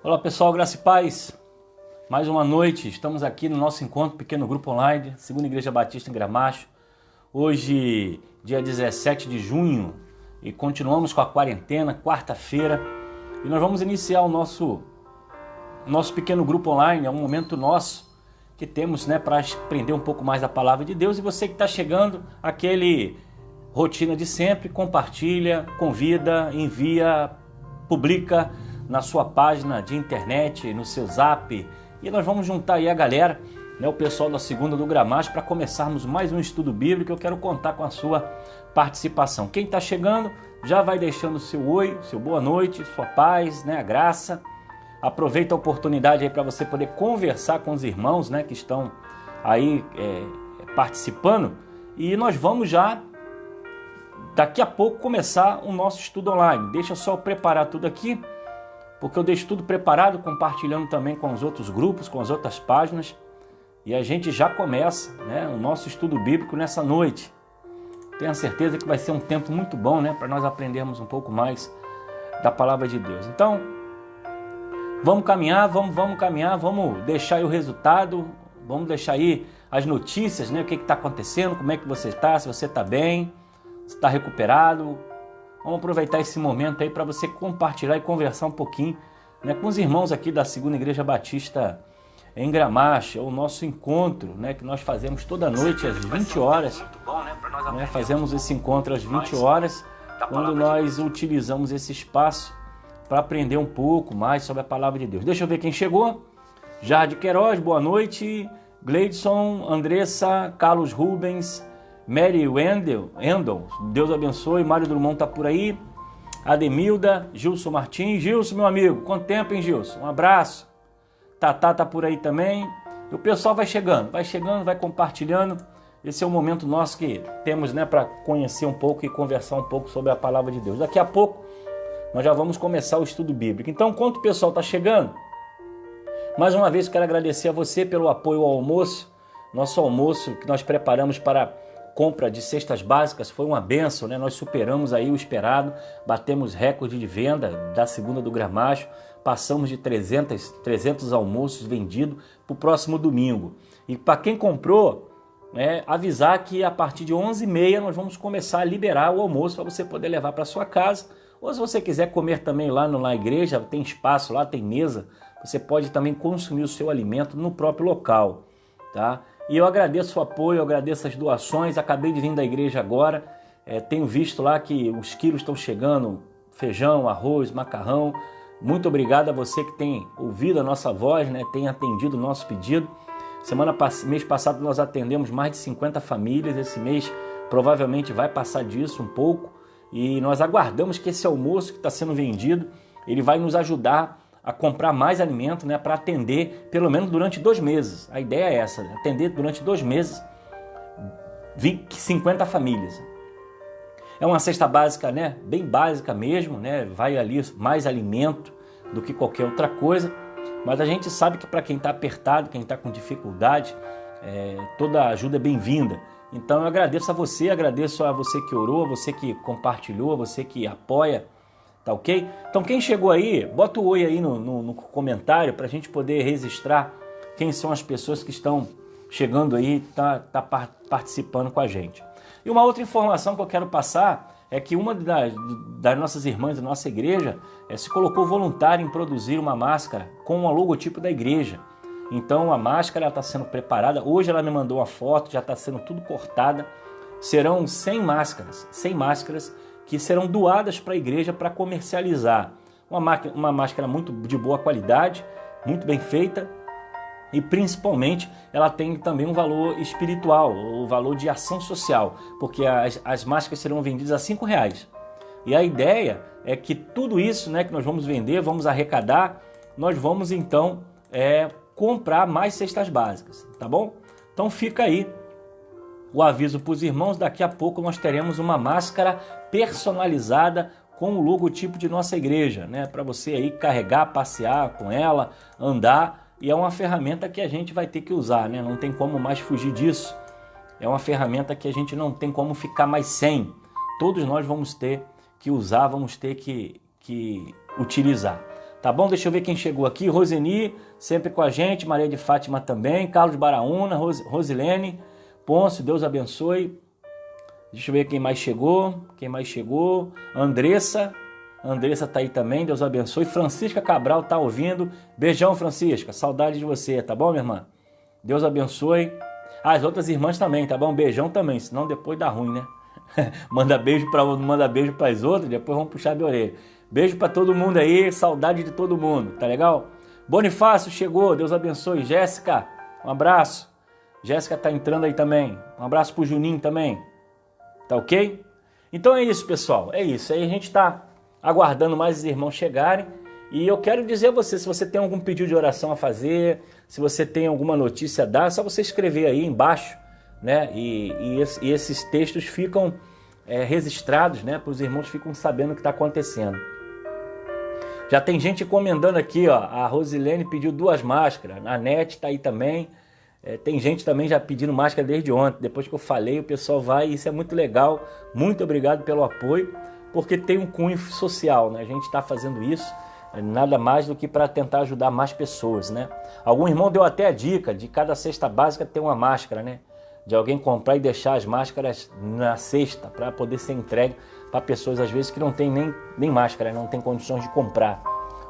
Olá pessoal, graça e paz. Mais uma noite, estamos aqui no nosso encontro Pequeno Grupo Online, Segunda Igreja Batista em Gramacho. Hoje, dia 17 de junho, e continuamos com a quarentena, quarta-feira. E nós vamos iniciar o nosso Pequeno Grupo Online, é um momento nosso que temos, para aprender um pouco mais da Palavra de Deus. E você que está chegando, aquele rotina de sempre, compartilha, convida, envia, publica na sua página de internet, no seu zap, e nós vamos juntar aí a galera, o pessoal da Segunda do Gramacho, para começarmos mais um estudo bíblico. Eu quero contar com a sua participação. Quem está chegando, já vai deixando o seu oi, seu boa noite, sua paz, a graça. Aproveita a oportunidade aí para você poder conversar com os irmãos, que estão aí participando, e nós vamos já daqui a pouco começar o nosso estudo online. Deixa só eu preparar tudo aqui, porque eu deixo tudo preparado, compartilhando também com os outros grupos, com as outras páginas. E a gente já começa o nosso estudo bíblico nessa noite. Tenho certeza que vai ser um tempo muito bom, para nós aprendermos um pouco mais da Palavra de Deus. Então, vamos caminhar, vamos caminhar, vamos deixar aí o resultado, vamos deixar aí as notícias, o que está acontecendo, como é que você está, se você está bem, se está recuperado. Vamos aproveitar esse momento aí para você compartilhar e conversar um pouquinho com os irmãos aqui da Segunda Igreja Batista em Gramacho. É o nosso encontro que nós fazemos toda noite às 20 horas. Fazemos esse encontro às 20 horas, quando nós utilizamos esse espaço para aprender um pouco mais sobre a Palavra de Deus. Deixa eu ver quem chegou. Jardim Queiroz, boa noite. Gleidson, Andressa, Carlos Rubens, Mary Wendel, Deus abençoe. Mário Drummond tá por aí. Ademilda, Gilson Martins. Gilson, meu amigo, quanto tempo, hein, Gilson? Um abraço. Tatá tá por aí também. E o pessoal vai chegando, vai compartilhando. Esse é o momento nosso que temos, para conhecer um pouco e conversar um pouco sobre a Palavra de Deus. Daqui a pouco nós já vamos começar o estudo bíblico. Então, enquanto o pessoal tá chegando, mais uma vez quero agradecer a você pelo apoio ao almoço. Nosso almoço que nós preparamos para compra de cestas básicas foi uma bênção, Nós superamos aí o esperado, batemos recorde de venda da Segunda do Gramacho, passamos de 300 almoços vendidos para o próximo domingo. E para quem comprou, avisar que a partir de 11h30 nós vamos começar a liberar o almoço para você poder levar para sua casa, ou se você quiser comer também lá na igreja, tem espaço lá, tem mesa, você pode também consumir o seu alimento no próprio local, tá? E eu agradeço o apoio, eu agradeço as doações. Acabei de vir da igreja agora, tenho visto lá que os quilos estão chegando, feijão, arroz, macarrão. Muito obrigado a você que tem ouvido a nossa voz, tem atendido o nosso pedido. Mês passado nós atendemos mais de 50 famílias, esse mês provavelmente vai passar disso um pouco. E nós aguardamos que esse almoço que está sendo vendido, ele vai nos ajudar a comprar mais alimento, para atender pelo menos durante 2 meses. A ideia é essa, atender durante 2 meses 50 famílias. É uma cesta básica, bem básica mesmo, vai ali mais alimento do que qualquer outra coisa, mas a gente sabe que para quem está apertado, quem está com dificuldade, toda ajuda é bem-vinda. Então eu agradeço a você que orou, a você que compartilhou, a você que apoia. Tá ok? Então quem chegou aí, bota o oi aí no comentário para a gente poder registrar quem são as pessoas que estão chegando aí, tá participando com a gente. E uma outra informação que eu quero passar é que uma das nossas irmãs da nossa igreja se colocou voluntária em produzir uma máscara com o logotipo da igreja. Então a máscara está sendo preparada, hoje ela me mandou uma foto, já está sendo tudo cortada. Serão 100 máscaras que serão doadas para a igreja para comercializar. Uma máscara muito de boa qualidade, muito bem feita, e principalmente ela tem também um valor espiritual, o valor de ação social, porque as máscaras serão vendidas a R$5. E a ideia é que tudo isso que nós vamos vender, vamos arrecadar, nós vamos então comprar mais cestas básicas, tá bom? Então fica aí o aviso para os irmãos, daqui a pouco nós teremos uma máscara personalizada com o logotipo de nossa igreja, para você aí carregar, passear com ela, andar, e é uma ferramenta que a gente vai ter que usar, não tem como mais fugir disso. É uma ferramenta que a gente não tem como ficar mais sem. Todos nós vamos ter que usar, vamos ter que utilizar. Tá bom? Deixa eu ver quem chegou aqui. Roseni, sempre com a gente. Maria de Fátima também. Carlos Baraúna, Rosilene, Pôncio, Deus abençoe. Deixa eu ver quem mais chegou. Andressa tá aí também, Deus abençoe. Francisca Cabral tá ouvindo. Beijão, Francisca. Saudade de você, tá bom, minha irmã? Deus abençoe. As outras irmãs também, tá bom? Beijão também, senão depois dá ruim, né? Manda beijo para um, não manda beijo para as outras, depois vamos puxar de orelha. Beijo para todo mundo aí, saudade de todo mundo, tá legal? Bonifácio chegou, Deus abençoe. Jéssica, um abraço. Jéssica tá entrando aí também. Um abraço pro Juninho também. Tá ok? Então é isso, pessoal. É isso. Aí a gente tá aguardando mais os irmãos chegarem. E eu quero dizer a você, se você tem algum pedido de oração a fazer, se você tem alguma notícia a dar, é só você escrever aí embaixo, né? E esses textos ficam registrados, né? Para os irmãos ficam sabendo o que está acontecendo. Já tem gente encomendando aqui, ó. A Rosilene pediu 2 máscaras. A Nete está aí também. Tem gente também já pedindo máscara desde ontem. Depois que eu falei, o pessoal vai. Isso é muito legal. Muito obrigado pelo apoio, porque tem um cunho social, né? A gente está fazendo isso. Nada mais do que para tentar ajudar mais pessoas, né? Algum irmão deu até a dica de cada cesta básica ter uma máscara, né? De alguém comprar e deixar as máscaras na cesta para poder ser entregue para pessoas, às vezes, que não tem nem máscara, não tem condições de comprar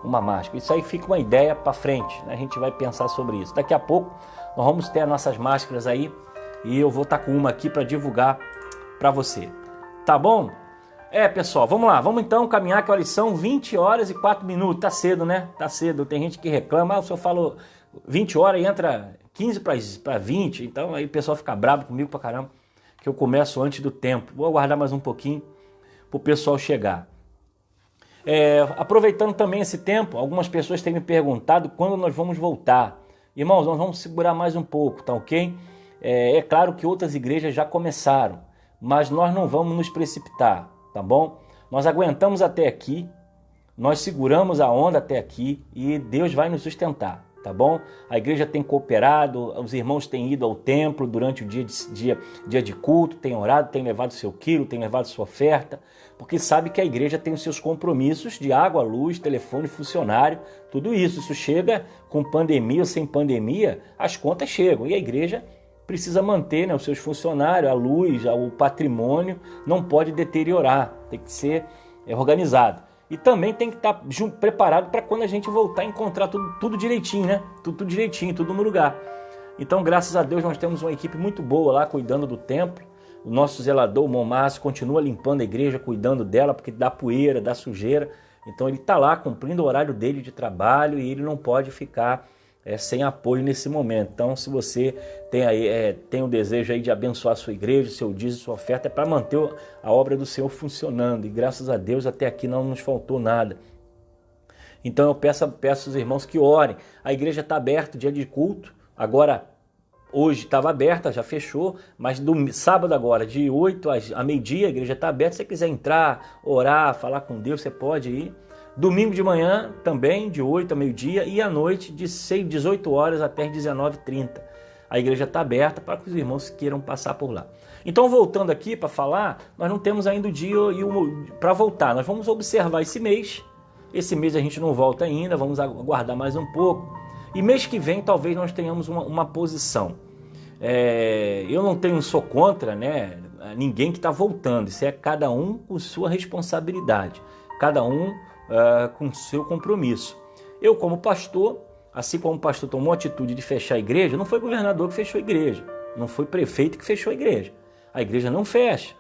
uma máscara. Isso aí fica uma ideia para frente, né? A gente vai pensar sobre isso. Daqui a pouco nós vamos ter as nossas máscaras aí e eu vou estar com uma aqui para divulgar para você. Tá bom? Pessoal, vamos lá, vamos então caminhar, que horas são 20 horas e 4 minutos, tá cedo, né? Tá cedo, tem gente que reclama, o senhor falou 20 horas e entra 15 para 20, então aí o pessoal fica bravo comigo pra caramba, que eu começo antes do tempo. Vou aguardar mais um pouquinho pro pessoal chegar. Aproveitando também esse tempo, algumas pessoas têm me perguntado quando nós vamos voltar. Irmãos, nós vamos segurar mais um pouco, tá ok? É claro que outras igrejas já começaram, mas nós não vamos nos precipitar. Tá bom? Nós aguentamos até aqui, nós seguramos a onda até aqui e Deus vai nos sustentar, tá bom? A igreja tem cooperado, os irmãos têm ido ao templo durante o dia de culto, têm orado, têm levado seu quilo, têm levado sua oferta, porque sabe que a igreja tem os seus compromissos de água, luz, telefone, funcionário, tudo isso. Isso chega com pandemia ou sem pandemia, as contas chegam e a igreja precisa manter, né, os seus funcionários, a luz, o patrimônio, não pode deteriorar, tem que ser organizado. E também tem que estar preparado para quando a gente voltar a encontrar tudo direitinho, né? Tudo direitinho, tudo no lugar. Então, graças a Deus, nós temos uma equipe muito boa lá cuidando do templo. O nosso zelador, o Momárcio, continua limpando a igreja, cuidando dela, porque dá poeira, dá sujeira. Então, ele está lá cumprindo o horário dele de trabalho e ele não pode ficar sem apoio nesse momento. Então, se você tem o desejo aí de abençoar a sua igreja, o seu dízimo, sua oferta, é para manter a obra do Senhor funcionando. E graças a Deus até aqui não nos faltou nada. Então eu peço aos irmãos que orem. A igreja está aberta, dia de culto. Agora, hoje estava aberta, já fechou, mas do sábado agora, de 8 a meio-dia, a igreja está aberta. Se você quiser entrar, orar, falar com Deus, você pode ir. Domingo de manhã também, de 8 a meio-dia, e à noite, de 18 horas até 19h30. A igreja está aberta para que os irmãos queiram passar por lá. Então, voltando aqui para falar, nós não temos ainda o dia para voltar. Nós vamos observar esse mês. Esse mês a gente não volta ainda, vamos aguardar mais um pouco. E mês que vem talvez nós tenhamos uma posição. Eu não sou contra, né, ninguém que está voltando. Isso é cada um com sua responsabilidade. Cada um com seu compromisso. Eu, como pastor, assim como o pastor tomou a atitude de fechar a igreja, não foi governador que fechou a igreja, não foi prefeito que fechou a igreja não fecha.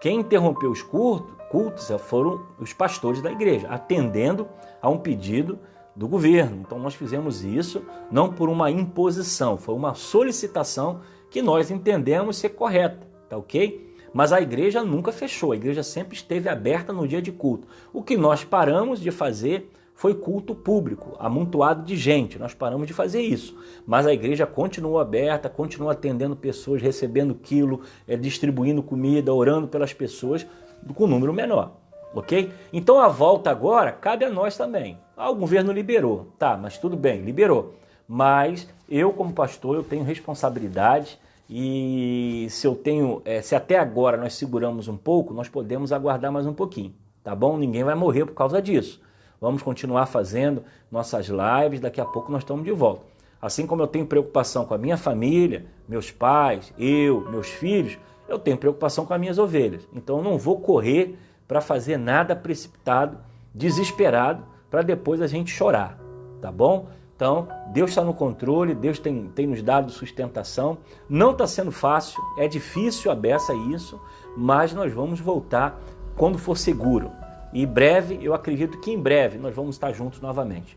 Quem interrompeu os cultos foram os pastores da igreja, atendendo a um pedido do governo. Então nós fizemos isso não por uma imposição, foi uma solicitação que nós entendemos ser correta, tá ok? Mas a igreja nunca fechou, a igreja sempre esteve aberta no dia de culto. O que nós paramos de fazer foi culto público, amontoado de gente, nós paramos de fazer isso. Mas a igreja continua aberta, continua atendendo pessoas, recebendo quilo, distribuindo comida, orando pelas pessoas com número menor, ok? Então a volta agora cabe a nós também. O governo liberou, tá, mas tudo bem, liberou. Mas eu, como pastor, eu tenho responsabilidade. E se até agora nós seguramos um pouco, nós podemos aguardar mais um pouquinho, tá bom? Ninguém vai morrer por causa disso. vamos continuar fazendo nossas lives, daqui a pouco nós estamos de volta. Assim como eu tenho preocupação com a minha família, meus pais, meus filhos, eu tenho preocupação com as minhas ovelhas. Então eu não vou correr para fazer nada precipitado, desesperado, para depois a gente chorar, tá bom? Então, Deus está no controle, Deus tem nos dado sustentação. Não está sendo fácil, é difícil a beça isso, mas nós vamos voltar quando for seguro. E breve, eu acredito que em breve nós vamos estar juntos novamente.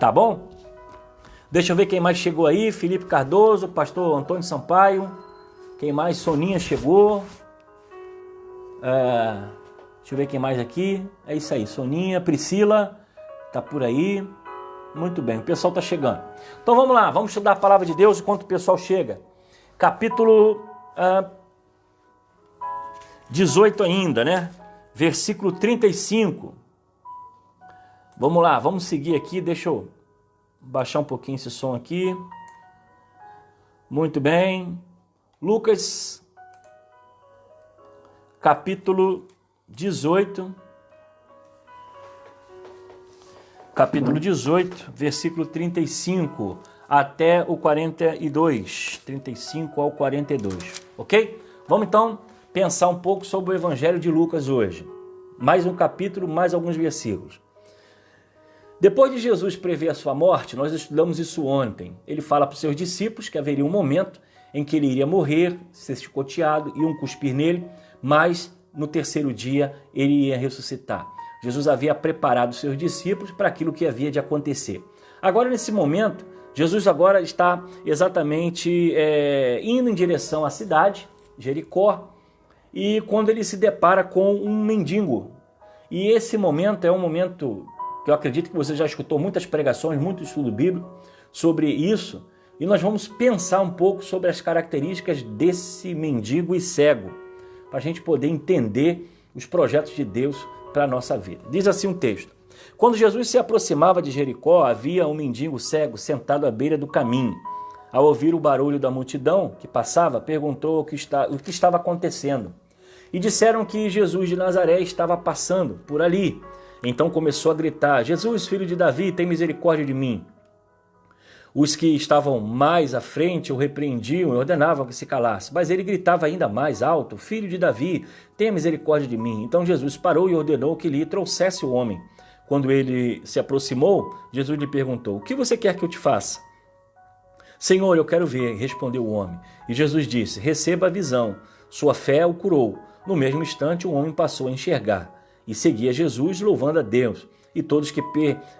Tá bom? Deixa eu ver quem mais chegou aí. Felipe Cardoso, pastor Antônio Sampaio. Quem mais? Soninha chegou. Deixa eu ver quem mais aqui. É isso aí, Soninha. Priscila, tá por aí. Muito bem, o pessoal está chegando. Então vamos lá, vamos estudar a palavra de Deus enquanto o pessoal chega. Capítulo 18 ainda, né? Versículo 35. Vamos lá, vamos seguir aqui. Deixa eu baixar um pouquinho esse som aqui. Muito bem. Lucas, capítulo 18. Capítulo 18, versículo 35 até o 42. 35 ao 42, ok? Vamos então pensar um pouco sobre o Evangelho de Lucas hoje. Mais um capítulo, mais alguns versículos. Depois de Jesus prever a sua morte, nós estudamos isso ontem. Ele fala para os seus discípulos que haveria um momento em que ele iria morrer, ser chicoteado, iam cuspir nele, mas no terceiro dia ele ia ressuscitar. Jesus havia preparado os seus discípulos para aquilo que havia de acontecer. Agora, nesse momento, Jesus agora está exatamente indo em direção à cidade, Jericó, e quando ele se depara com um mendigo. E esse momento é um momento que eu acredito que você já escutou muitas pregações, muito estudo bíblico sobre isso, e nós vamos pensar um pouco sobre as características desse mendigo e cego, para a gente poder entender os projetos de Deus para a nossa vida. Diz assim um texto: quando Jesus se aproximava de Jericó, havia um mendigo cego sentado à beira do caminho. Ao ouvir o barulho da multidão que passava, perguntou o que estava acontecendo. E disseram que Jesus de Nazaré estava passando por ali. Então começou a gritar: Jesus, filho de Davi, tem misericórdia de mim. Os que estavam mais à frente o repreendiam e ordenavam que se calasse. Mas ele gritava ainda mais alto: Filho de Davi, tenha misericórdia de mim. Então Jesus parou e ordenou que lhe trouxesse o homem. Quando ele se aproximou, Jesus lhe perguntou: O que você quer que eu te faça? Senhor, eu quero ver, respondeu o homem. E Jesus disse: Receba a visão. Sua fé o curou. No mesmo instante, o homem passou a enxergar e seguia Jesus, louvando a Deus. E todos que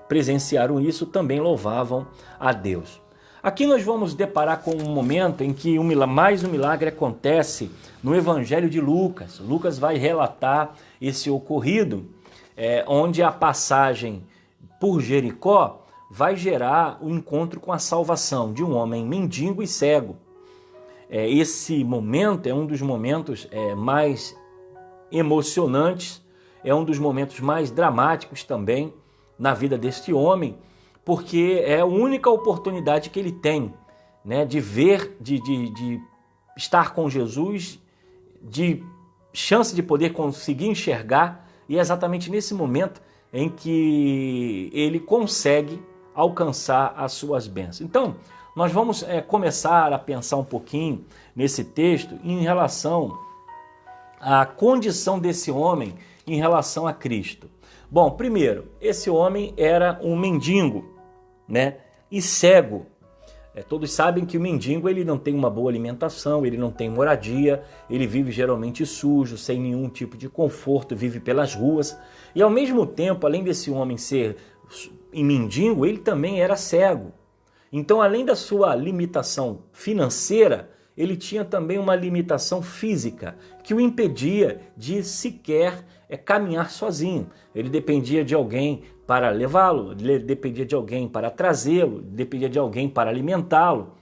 presenciaram isso também louvavam a Deus. Aqui nós vamos deparar com um momento em que mais um milagre acontece no Evangelho de Lucas. Lucas vai relatar esse ocorrido, onde a passagem por Jericó vai gerar o encontro com a salvação de um homem mendigo e cego. Esse momento é um dos momentos mais emocionantes, é um dos momentos mais dramáticos também na vida deste homem, porque é a única oportunidade que ele tem, né, de ver, de estar com Jesus, de chance de poder conseguir enxergar, e é exatamente nesse momento em que ele consegue alcançar as suas bênçãos. Então, nós vamos começar a pensar um pouquinho nesse texto em relação à condição desse homem em relação a Cristo. Bom, primeiro, esse homem era um mendigo, né, e cego. Todos sabem que o mendigo ele não tem uma boa alimentação, ele não tem moradia, ele vive geralmente sujo, sem nenhum tipo de conforto, vive pelas ruas. E ao mesmo tempo, além desse homem ser mendigo, ele também era cego. Então, além da sua limitação financeira, ele tinha também uma limitação física que o impedia de sequer caminhar sozinho. Ele dependia de alguém para levá-lo, ele dependia de alguém para trazê-lo, dependia de alguém para alimentá-lo.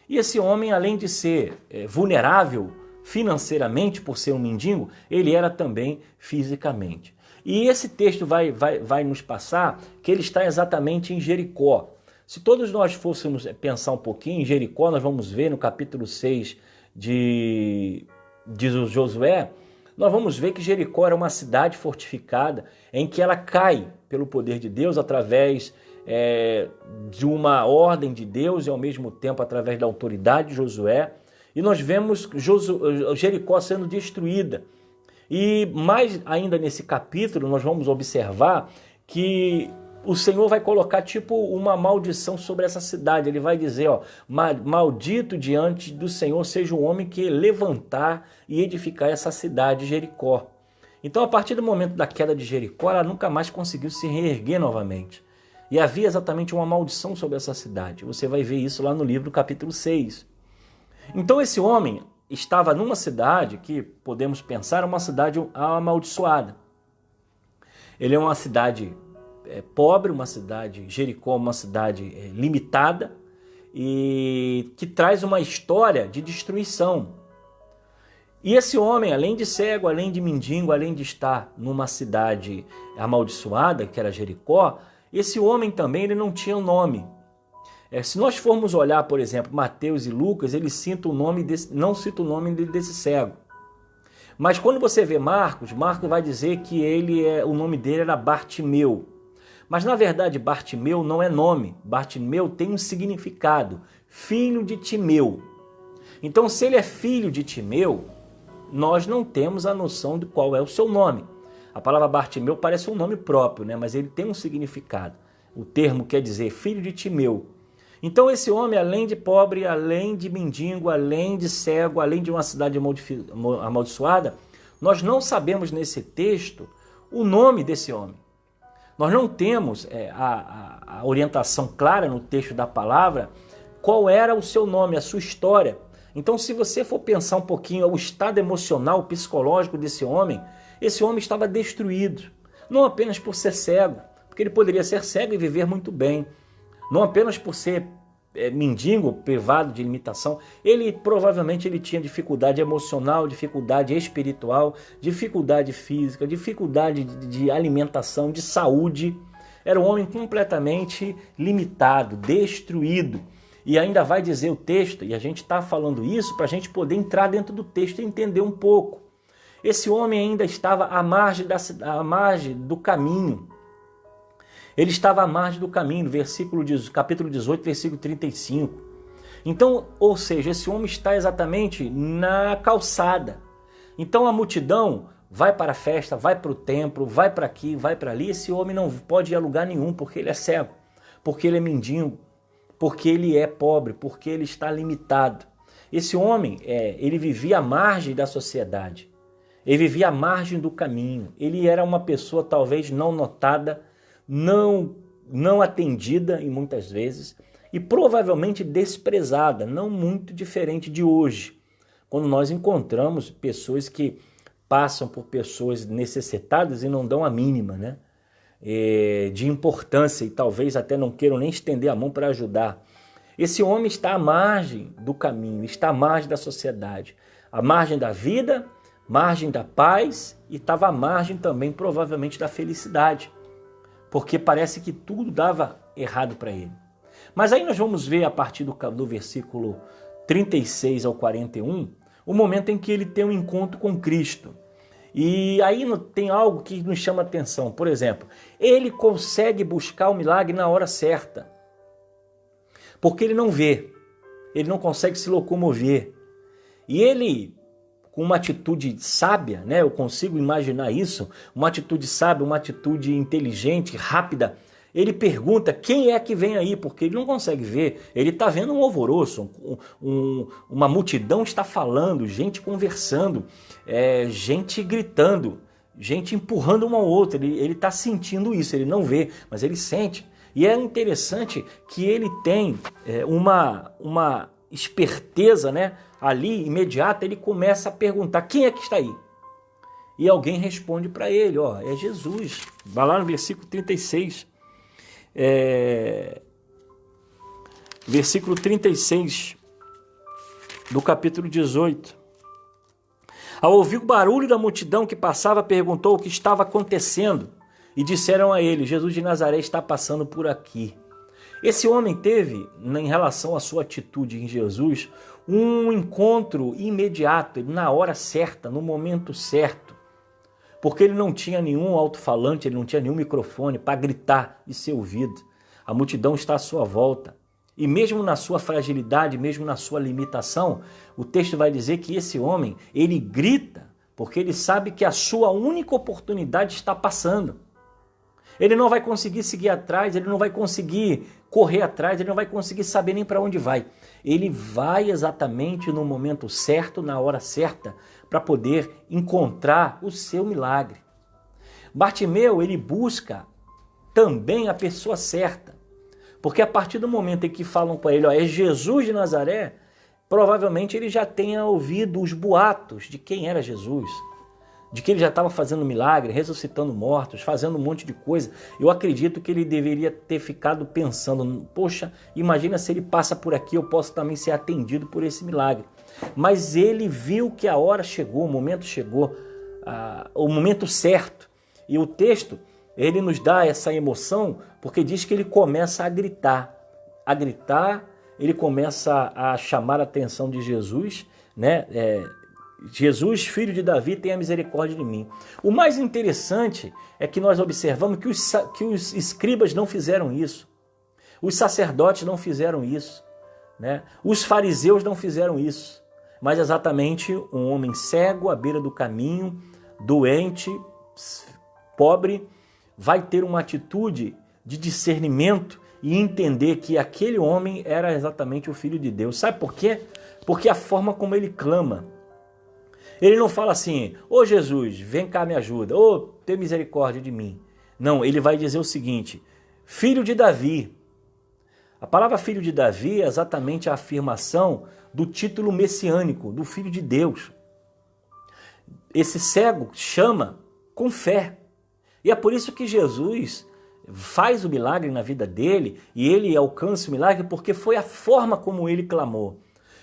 E esse homem, além de ser vulnerável financeiramente por ser um mendigo, ele era também fisicamente. E esse texto vai nos passar que ele está exatamente em Jericó. Se todos nós fôssemos pensar um pouquinho em Jericó, nós vamos ver no capítulo 6 de Josué, nós vamos ver que Jericó era uma cidade fortificada em que ela cai pelo poder de Deus através de uma ordem de Deus e ao mesmo tempo através da autoridade de Josué. E nós vemos Jericó sendo destruída. E mais ainda nesse capítulo nós vamos observar que o Senhor vai colocar tipo uma maldição sobre essa cidade. Ele vai dizer, maldito diante do Senhor seja o homem que levantar e edificar essa cidade, Jericó. Então, a partir do momento da queda de Jericó, ela nunca mais conseguiu se reerguer novamente. E havia exatamente uma maldição sobre essa cidade. Você vai ver isso lá no livro, capítulo 6. Então, esse homem estava numa cidade que, podemos pensar, uma cidade amaldiçoada. Ele é uma cidade pobre, uma cidade, Jericó, uma cidade limitada e que traz uma história de destruição. E esse homem, além de cego, além de mendigo, além de estar numa cidade amaldiçoada, que era Jericó, esse homem também ele não tinha nome. Se nós formos olhar, por exemplo, Mateus e Lucas, eles não citam o nome desse cego. Mas quando você vê Marcos vai dizer que o nome dele era Bartimeu. Mas na verdade Bartimeu não é nome, Bartimeu tem um significado, filho de Timeu. Então se ele é filho de Timeu, nós não temos a noção de qual é o seu nome. A palavra Bartimeu parece um nome próprio, né? Mas ele tem um significado. O termo quer dizer filho de Timeu. Então esse homem, além de pobre, além de mendigo, além de cego, além de uma cidade amaldiçoada, nós não sabemos nesse texto o nome desse homem. Nós não temos a orientação clara no texto da palavra qual era o seu nome, a sua história. Então, se você for pensar um pouquinho o estado emocional, psicológico desse homem, esse homem estava destruído. Não apenas por ser cego, porque ele poderia ser cego e viver muito bem. Não apenas por ser mendigo, privado de limitação, provavelmente ele tinha dificuldade emocional, dificuldade espiritual, dificuldade física, dificuldade de alimentação, de saúde. Era um homem completamente limitado, destruído. E ainda vai dizer o texto, e a gente está falando isso para a gente poder entrar dentro do texto e entender um pouco. Esse homem ainda estava à margem do caminho. Ele estava à margem do caminho, capítulo 18, versículo 35. Então, ou seja, esse homem está exatamente na calçada. Então a multidão vai para a festa, vai para o templo, vai para aqui, vai para ali. Esse homem não pode ir a lugar nenhum porque ele é cego, porque ele é mendigo, porque ele é pobre, porque ele está limitado. Esse homem, ele vivia à margem da sociedade. Ele vivia à margem do caminho. Ele era uma pessoa talvez não notada, não atendida em muitas vezes e provavelmente desprezada, não muito diferente de hoje, quando nós encontramos pessoas que passam por pessoas necessitadas e não dão a mínima, né? De importância e talvez até não queiram nem estender a mão para ajudar. Esse homem está à margem do caminho, está à margem da sociedade, à margem da vida, margem da paz e estava à margem também provavelmente da felicidade. Porque parece que tudo dava errado para ele. Mas aí nós vamos ver a partir do versículo 36 ao 41, o momento em que ele tem um encontro com Cristo. E aí tem algo que nos chama a atenção. Por exemplo, ele consegue buscar o milagre na hora certa. Porque ele não vê, ele não consegue se locomover. E ele, com uma atitude sábia, né? Eu consigo imaginar isso, uma atitude sábia, uma atitude inteligente, rápida. Ele pergunta quem é que vem aí, porque ele não consegue ver. Ele está vendo um alvoroço, uma multidão está falando, gente conversando, gente gritando, gente empurrando um ao outro. Ele está sentindo isso, ele não vê, mas ele sente. E é interessante que ele tem uma esperteza, né? Ali, imediata, ele começa a perguntar, quem é que está aí? E alguém responde para ele, é Jesus. Vai lá no versículo 36. Versículo 36 do capítulo 18. Ao ouvir o barulho da multidão que passava, perguntou o que estava acontecendo. E disseram a ele, Jesus de Nazaré está passando por aqui. Esse homem teve, em relação à sua atitude em Jesus, um encontro imediato, na hora certa, no momento certo. porque ele não tinha nenhum alto-falante, ele não tinha nenhum microfone para gritar e ser ouvido. A multidão está à sua volta. E mesmo na sua fragilidade, mesmo na sua limitação, o texto vai dizer que esse homem, ele grita, porque ele sabe que a sua única oportunidade está passando. Ele não vai conseguir seguir atrás, ele não vai conseguir correr atrás, ele não vai conseguir saber nem para onde vai. Ele vai exatamente no momento certo, na hora certa, para poder encontrar o seu milagre. Bartimeu, ele busca também a pessoa certa. Porque a partir do momento em que falam para ele, ó, é Jesus de Nazaré, provavelmente ele já tenha ouvido os boatos de quem era Jesus, de que ele já estava fazendo milagre, ressuscitando mortos, fazendo um monte de coisa. Eu acredito que ele deveria ter ficado pensando, poxa, imagina se ele passa por aqui, eu posso também ser atendido por esse milagre. Mas ele viu que a hora chegou, o momento chegou, o momento certo. E o texto, ele nos dá essa emoção porque diz que ele começa a gritar, ele começa a chamar a atenção de Jesus, né? Jesus, filho de Davi, tenha misericórdia de mim. O mais interessante é que nós observamos que os escribas não fizeram isso, os sacerdotes não fizeram isso, né? Os fariseus não fizeram isso, mas exatamente um homem cego à beira do caminho, doente, pobre, vai ter uma atitude de discernimento e entender que aquele homem era exatamente o Filho de Deus. Sabe por quê? Porque a forma como ele clama. Ele não fala assim, ô Jesus, vem cá me ajuda, ô, tem misericórdia de mim. Não, ele vai dizer o seguinte, filho de Davi. A palavra filho de Davi é exatamente a afirmação do título messiânico, do Filho de Deus. Esse cego chama com fé. E é por isso que Jesus faz o milagre na vida dele e ele alcança o milagre porque foi a forma como ele clamou.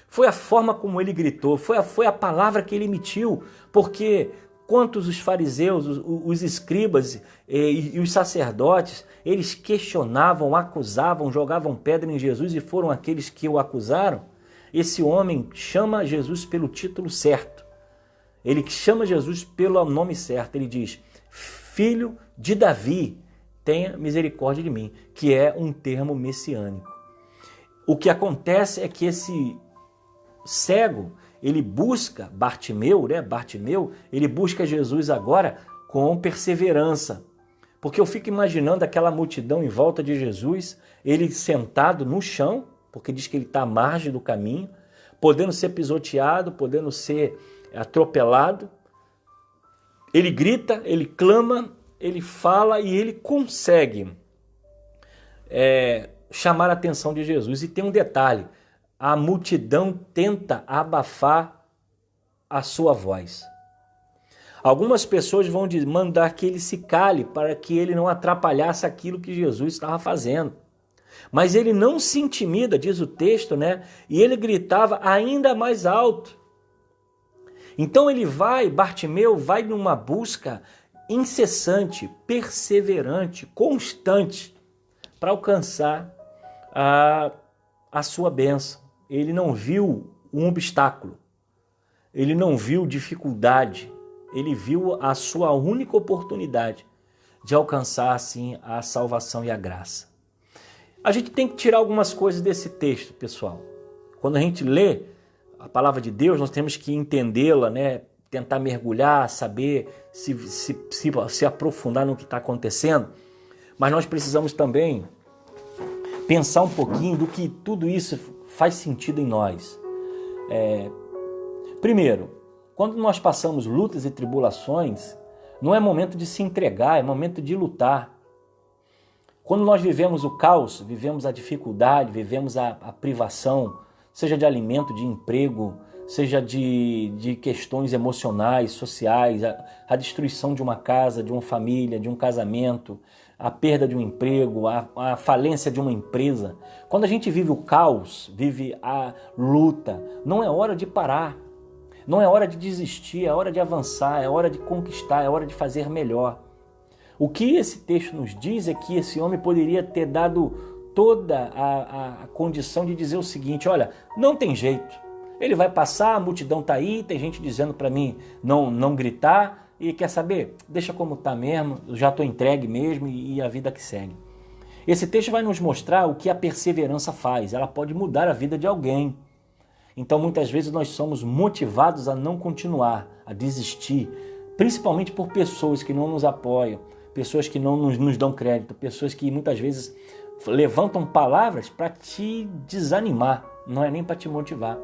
Foi a forma como ele gritou, foi a palavra que ele emitiu, porque quantos os fariseus, os escribas e os sacerdotes, eles questionavam, acusavam, jogavam pedra em Jesus e foram aqueles que o acusaram. Esse homem chama Jesus pelo título certo, ele chama Jesus pelo nome certo, ele diz, filho de Davi, tenha misericórdia de mim, que é um termo messiânico. O que acontece é que esse cego, ele busca Bartimeu, ele busca Jesus agora com perseverança. Porque eu fico imaginando aquela multidão em volta de Jesus, ele sentado no chão, porque diz que ele está à margem do caminho, podendo ser pisoteado, podendo ser atropelado. Ele grita, ele clama, ele fala e ele consegue chamar a atenção de Jesus. E tem um detalhe, a multidão tenta abafar a sua voz. Algumas pessoas vão mandar que ele se cale para que ele não atrapalhasse aquilo que Jesus estava fazendo. Mas ele não se intimida, diz o texto, né? E ele gritava ainda mais alto. Então Bartimeu vai numa busca incessante, perseverante, constante, para alcançar a sua bênção. Ele não viu um obstáculo, ele não viu dificuldade, ele viu a sua única oportunidade de alcançar assim a salvação e a graça. A gente tem que tirar algumas coisas desse texto, pessoal. Quando a gente lê a palavra de Deus, nós temos que entendê-la, né? Tentar mergulhar, saber se aprofundar no que está acontecendo. Mas nós precisamos também pensar um pouquinho do que tudo isso faz sentido em nós. Primeiro, quando nós passamos lutas e tribulações, não é momento de se entregar, é momento de lutar. Quando nós vivemos o caos, vivemos a dificuldade, vivemos a privação, seja de alimento, de emprego, seja de questões emocionais, sociais, a destruição de uma casa, de uma família, de um casamento, a perda de um emprego, a falência de uma empresa. Quando a gente vive o caos, vive a luta, não é hora de parar, não é hora de desistir, é hora de avançar, é hora de conquistar, é hora de fazer melhor. O que esse texto nos diz é que esse homem poderia ter dado toda a condição de dizer o seguinte, olha, não tem jeito, ele vai passar, a multidão está aí, tem gente dizendo para mim não gritar, e quer saber? Deixa como está mesmo, eu já estou entregue mesmo e a vida que segue. Esse texto vai nos mostrar o que a perseverança faz. Ela pode mudar a vida de alguém. Então muitas vezes nós somos motivados a não continuar, a desistir, principalmente por pessoas que não nos apoiam, pessoas que não nos dão crédito, pessoas que muitas vezes levantam palavras para te desanimar, não é nem para te motivar.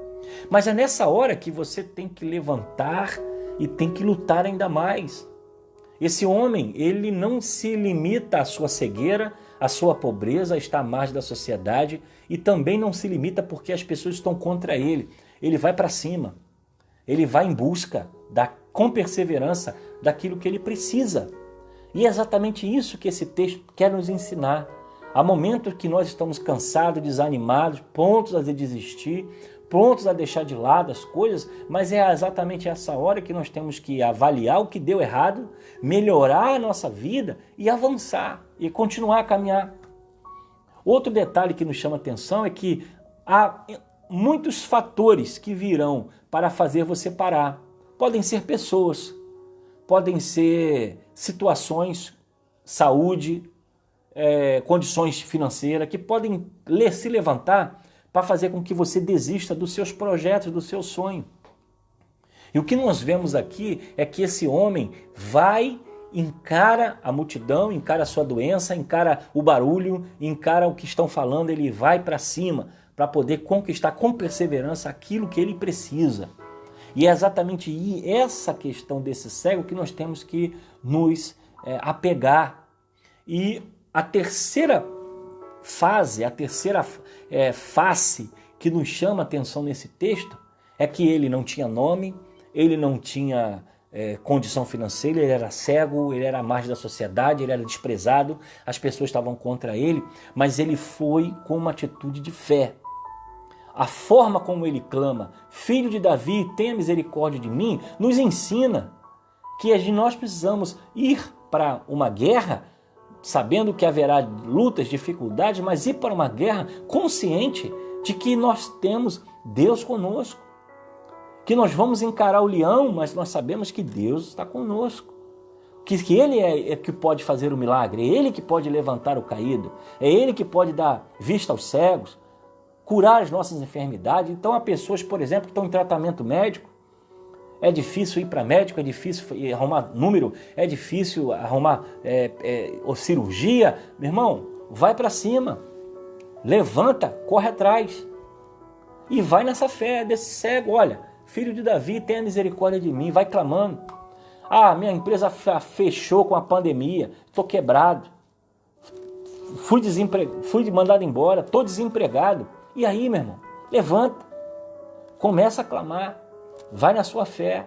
Mas é nessa hora que você tem que levantar e tem que lutar ainda mais. Esse homem, ele não se limita à sua cegueira, à sua pobreza, a estar à margem da sociedade, e também não se limita porque as pessoas estão contra ele. Ele vai para cima, ele vai em busca, com perseverança, daquilo que ele precisa. E é exatamente isso que esse texto quer nos ensinar. Há momentos que nós estamos cansados, desanimados, prontos a desistir, prontos a deixar de lado as coisas, mas é exatamente essa hora que nós temos que avaliar o que deu errado, melhorar a nossa vida e avançar e continuar a caminhar. Outro detalhe que nos chama atenção é que há muitos fatores que virão para fazer você parar. Podem ser pessoas, podem ser situações, saúde, condições financeiras que podem se levantar para fazer com que você desista dos seus projetos, do seu sonho. E o que nós vemos aqui é que esse homem encara a multidão, encara a sua doença, encara o barulho, encara o que estão falando, ele vai para cima para poder conquistar com perseverança aquilo que ele precisa. E é exatamente essa questão desse cego que nós temos que nos apegar. E a terceira fase, a terceira face que nos chama a atenção nesse texto é que ele não tinha nome, ele não tinha condição financeira, ele era cego, ele era à margem da sociedade, ele era desprezado, as pessoas estavam contra ele, mas ele foi com uma atitude de fé. A forma como ele clama, filho de Davi, tenha misericórdia de mim, nos ensina que nós precisamos ir para uma guerra sabendo que haverá lutas, dificuldades, mas ir para uma guerra consciente de que nós temos Deus conosco. Que nós vamos encarar o leão, mas nós sabemos que Deus está conosco. Que Ele é que pode fazer o milagre, é Ele que pode levantar o caído, é Ele que pode dar vista aos cegos, curar as nossas enfermidades. Então há pessoas, por exemplo, que estão em tratamento médico, é difícil ir para médico, é difícil arrumar número, é difícil arrumar cirurgia. Meu irmão, vai para cima, levanta, corre atrás e vai nessa fé desse cego. Olha, filho de Davi, tenha misericórdia de mim, vai clamando. Ah, minha empresa fechou com a pandemia, estou quebrado, fui mandado embora, estou desempregado. E aí, meu irmão, levanta, começa a clamar. Vai na sua fé.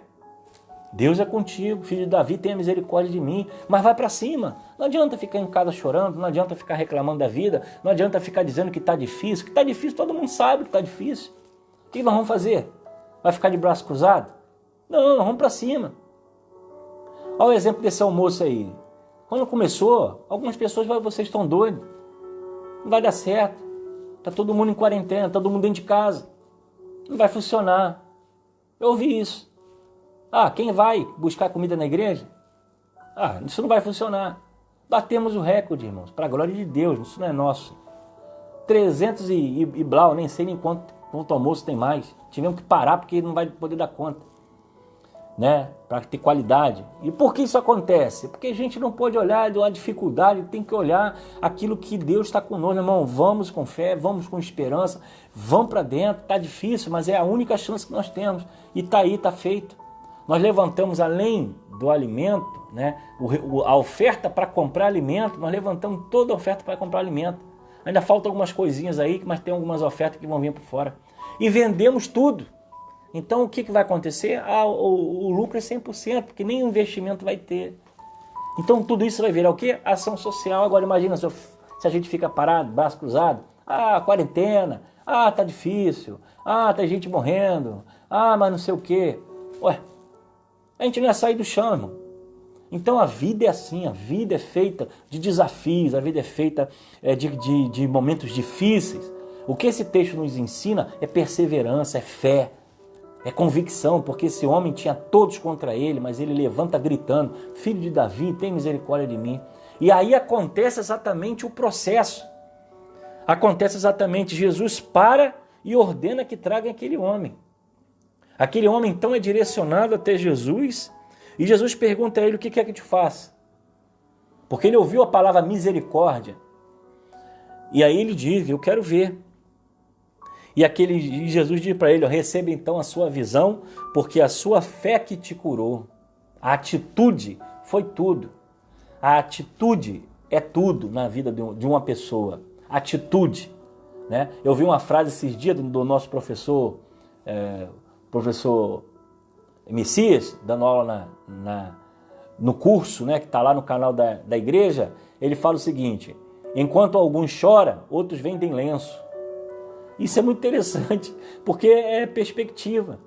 Deus é contigo, filho de Davi, tenha misericórdia de mim. Mas vai para cima. Não adianta ficar em casa chorando, não adianta ficar reclamando da vida, não adianta ficar dizendo que está difícil. Que está difícil, todo mundo sabe que está difícil. O que nós vamos fazer? Vai ficar de braço cruzado? Não, nós vamos para cima. Olha o exemplo desse almoço aí. Quando começou, algumas pessoas falaram, vocês estão doidos. Não vai dar certo. Está todo mundo em quarentena, todo mundo dentro de casa. Não vai funcionar. Eu ouvi isso. Ah, quem vai buscar comida na igreja? Ah, isso não vai funcionar. Batemos o recorde, irmãos, para a glória de Deus, isso não é nosso. 300 e blau, nem sei nem quanto almoço tem mais. Tivemos que parar porque não vai poder dar conta, né? Para ter qualidade. E por que isso acontece? Porque a gente não pode olhar de uma dificuldade, tem que olhar aquilo que Deus está conosco, irmão. Vamos com fé, vamos com esperança, vamos para dentro. Está difícil, mas é a única chance que nós temos. E está aí, está feito. Nós levantamos além do alimento, né? A oferta para comprar alimento, nós levantamos toda a oferta para comprar alimento. Ainda faltam algumas coisinhas aí, mas tem algumas ofertas que vão vir por fora. E vendemos tudo. Então o que vai acontecer? O lucro é 100%, porque nem investimento vai ter. Então tudo isso vai virar o quê? Ação social. Agora imagina se a gente fica parado, braço cruzado. Ah, quarentena. Ah, tá difícil. Ah, tem gente morrendo. Ah, mas não sei o quê. Ué, a gente não ia sair do chão, irmão. Então a vida é assim, a vida é feita de desafios, a vida é feita de momentos difíceis. O que esse texto nos ensina é perseverança, é fé. É convicção, porque esse homem tinha todos contra ele, mas ele levanta gritando, filho de Davi, tem misericórdia de mim. E aí acontece exatamente o processo. Acontece exatamente, Jesus para e ordena que tragam aquele homem. Aquele homem então é direcionado até Jesus e Jesus pergunta a ele o que quer que te faça. Porque ele ouviu a palavra misericórdia. E aí ele diz, eu quero ver. E Jesus diz para ele, receba então a sua visão, porque a sua fé que te curou. A atitude foi tudo. A atitude é tudo na vida de uma pessoa. Atitude. Né? Eu vi uma frase esses dias do nosso professor Messias, dando aula no curso, né, que está lá no canal da igreja. Ele fala o seguinte, enquanto alguns choram, outros vendem lenço. Isso é muito interessante, porque é perspectiva.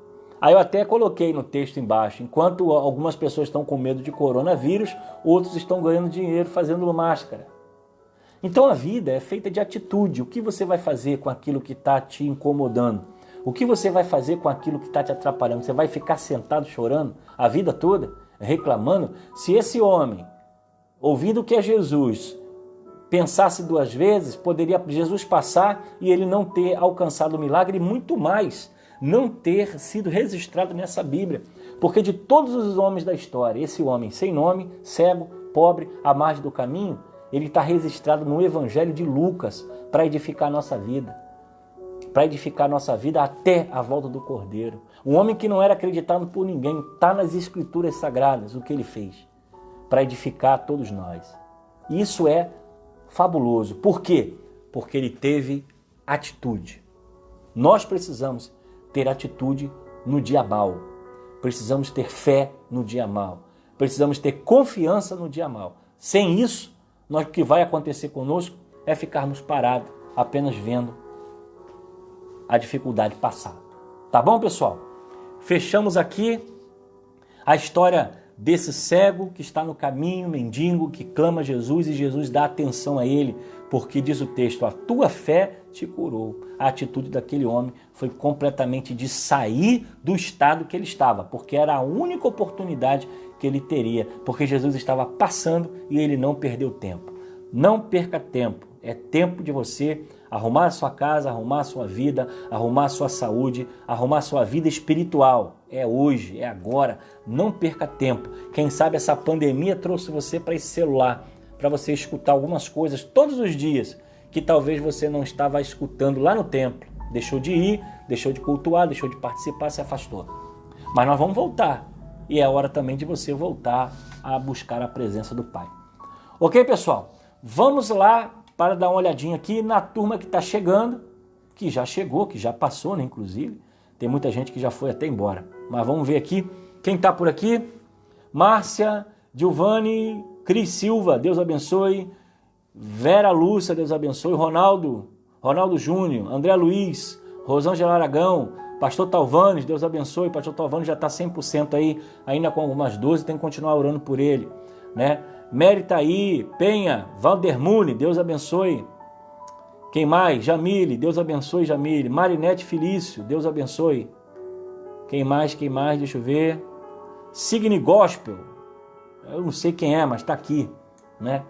Aí eu até coloquei no texto embaixo, enquanto algumas pessoas estão com medo de coronavírus, outros estão ganhando dinheiro fazendo máscara. Então a vida é feita de atitude. O que você vai fazer com aquilo que está te incomodando? O que você vai fazer com aquilo que está te atrapalhando? Você vai ficar sentado chorando a vida toda, reclamando? Se esse homem, ouvindo o que é Jesus, pensasse duas vezes, poderia Jesus passar e ele não ter alcançado o milagre e muito mais, não ter sido registrado nessa Bíblia. Porque de todos os homens da história, esse homem sem nome, cego, pobre, à margem do caminho, ele está registrado no Evangelho de Lucas para edificar a nossa vida. Para edificar a nossa vida até a volta do Cordeiro. Um homem que não era acreditado por ninguém, está nas Escrituras Sagradas o que ele fez para edificar todos nós. Isso é fabuloso. Por quê? Porque ele teve atitude. Nós precisamos ter atitude no dia mau. Precisamos ter fé no dia mau. Precisamos ter confiança no dia mau. Sem isso, o que vai acontecer conosco é ficarmos parados, apenas vendo a dificuldade passar. Tá bom, pessoal? Fechamos aqui a história desse cego que está no caminho, mendigo, que clama a Jesus e Jesus dá atenção a ele, porque diz o texto, a tua fé te curou. A atitude daquele homem foi completamente de sair do estado que ele estava, porque era a única oportunidade que ele teria, porque Jesus estava passando e ele não perdeu tempo. Não perca tempo, é tempo de você arrumar a sua casa, arrumar a sua vida, arrumar a sua saúde, arrumar a sua vida espiritual. É hoje, é agora, não perca tempo. Quem sabe essa pandemia trouxe você para esse celular, para você escutar algumas coisas todos os dias, que talvez você não estava escutando lá no templo. Deixou de ir, deixou de cultuar, deixou de participar, se afastou. Mas nós vamos voltar. E é hora também de você voltar a buscar a presença do Pai. Ok, pessoal? Vamos lá para dar uma olhadinha aqui na turma que está chegando, que já chegou, que já passou, né, inclusive. Tem muita gente que já foi até embora. Mas vamos ver aqui quem está por aqui. Márcia, Giovanni, Cris Silva, Deus abençoe. Vera Lúcia, Deus abençoe. Ronaldo Júnior, André Luiz, Rosângela Aragão, Pastor Talvanes, Deus abençoe. Pastor Talvanes já está 100% aí, ainda com algumas 12, tem que continuar orando por ele, né? Mary tá aí, Penha, Valdermune, Deus abençoe. Quem mais? Jamile, Deus abençoe, Jamile. Marinete Felício, Deus abençoe. Quem mais? Deixa eu ver. Signe Gospel, eu não sei quem é, mas está aqui, né?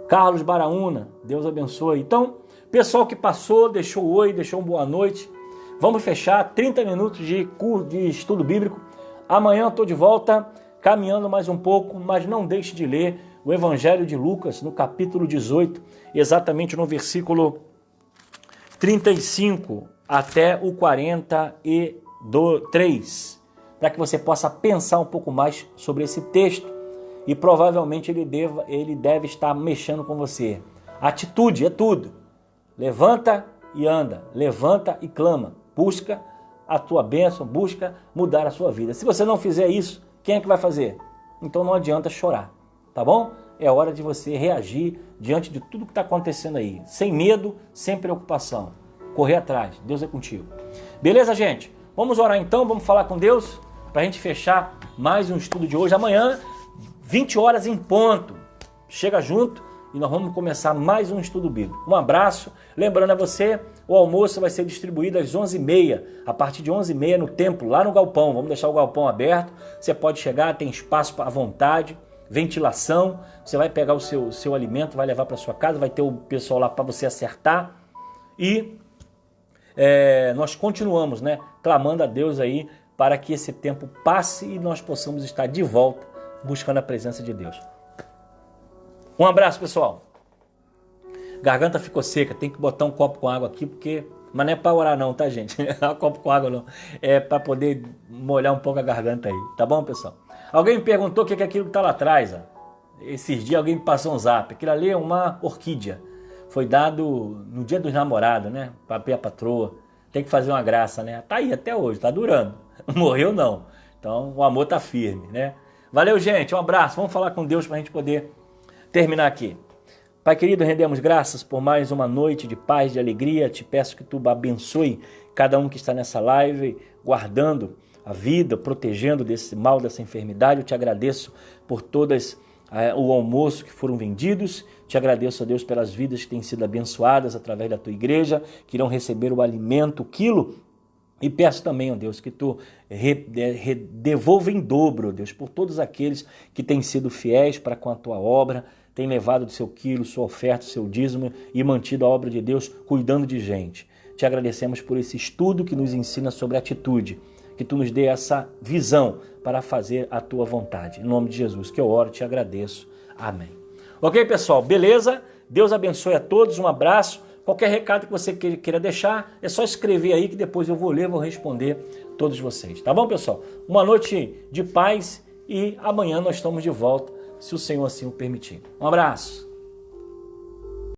Carlos Baraúna, Deus abençoe. Então, pessoal que passou, deixou um oi, deixou uma boa noite. Vamos fechar 30 minutos de estudo bíblico. Amanhã eu estou de volta, caminhando mais um pouco, mas não deixe de ler o Evangelho de Lucas, no capítulo 18, exatamente no versículo 35 até o 43, para que você possa pensar um pouco mais sobre esse texto e provavelmente ele deve estar mexendo com você. Atitude é tudo. Levanta e anda, levanta e clama, busca a tua bênção, busca mudar a sua vida. Se você não fizer isso, quem é que vai fazer? Então não adianta chorar. Tá bom? É hora de você reagir diante de tudo que está acontecendo aí. Sem medo, sem preocupação. Correr atrás. Deus é contigo. Beleza, gente? Vamos orar então, vamos falar com Deus para a gente fechar mais um estudo de hoje. Amanhã, 20 horas em ponto. Chega junto e nós vamos começar mais um estudo bíblico. Um abraço, lembrando a você, o almoço vai ser distribuído às 11h30, a partir de 11h30 no templo, lá no galpão. Vamos deixar o galpão aberto, você pode chegar, tem espaço à vontade, ventilação, você vai pegar o seu alimento, vai levar para sua casa, vai ter o pessoal lá para você acertar e nós continuamos, né, clamando a Deus aí para que esse tempo passe e nós possamos estar de volta buscando a presença de Deus. Um abraço, pessoal. Garganta ficou seca, tem que botar um copo com água aqui, mas não é para orar não, tá, gente? Não é um copo com água não, é para poder molhar um pouco a garganta aí, tá bom, pessoal? Alguém me perguntou o que é aquilo que está lá atrás, ó. Esses dias alguém me passou um zap, aquilo ali é uma orquídea, foi dado no dia dos namorados, né, para a patroa, tem que fazer uma graça, né, tá aí até hoje, tá durando, morreu não, então o amor tá firme, né? Valeu, gente, um abraço, vamos falar com Deus para a gente poder terminar aqui. Pai querido, rendemos graças por mais uma noite de paz, de alegria. Te peço que tu abençoe cada um que está nessa live, guardando a vida, protegendo desse mal, dessa enfermidade. Eu te agradeço por todas o almoço que foram vendidos. Te agradeço, a Deus, pelas vidas que têm sido abençoadas através da tua igreja, que irão receber o alimento, o quilo. E peço também, ó Deus, que tu devolva em dobro, ó Deus, por todos aqueles que têm sido fiéis para com a tua obra, têm levado do seu quilo, sua oferta, seu dízimo e mantido a obra de Deus cuidando de gente. Te agradecemos por esse estudo que nos ensina sobre atitude, que tu nos dê essa visão para fazer a tua vontade. Em nome de Jesus que eu oro e te agradeço. Amém. Ok, pessoal? Beleza? Deus abençoe a todos, um abraço. Qualquer recado que você queira deixar, é só escrever aí que depois eu vou ler, vou responder todos vocês. Tá bom, pessoal? Uma noite de paz e amanhã nós estamos de volta, se o Senhor assim o permitir. Um abraço.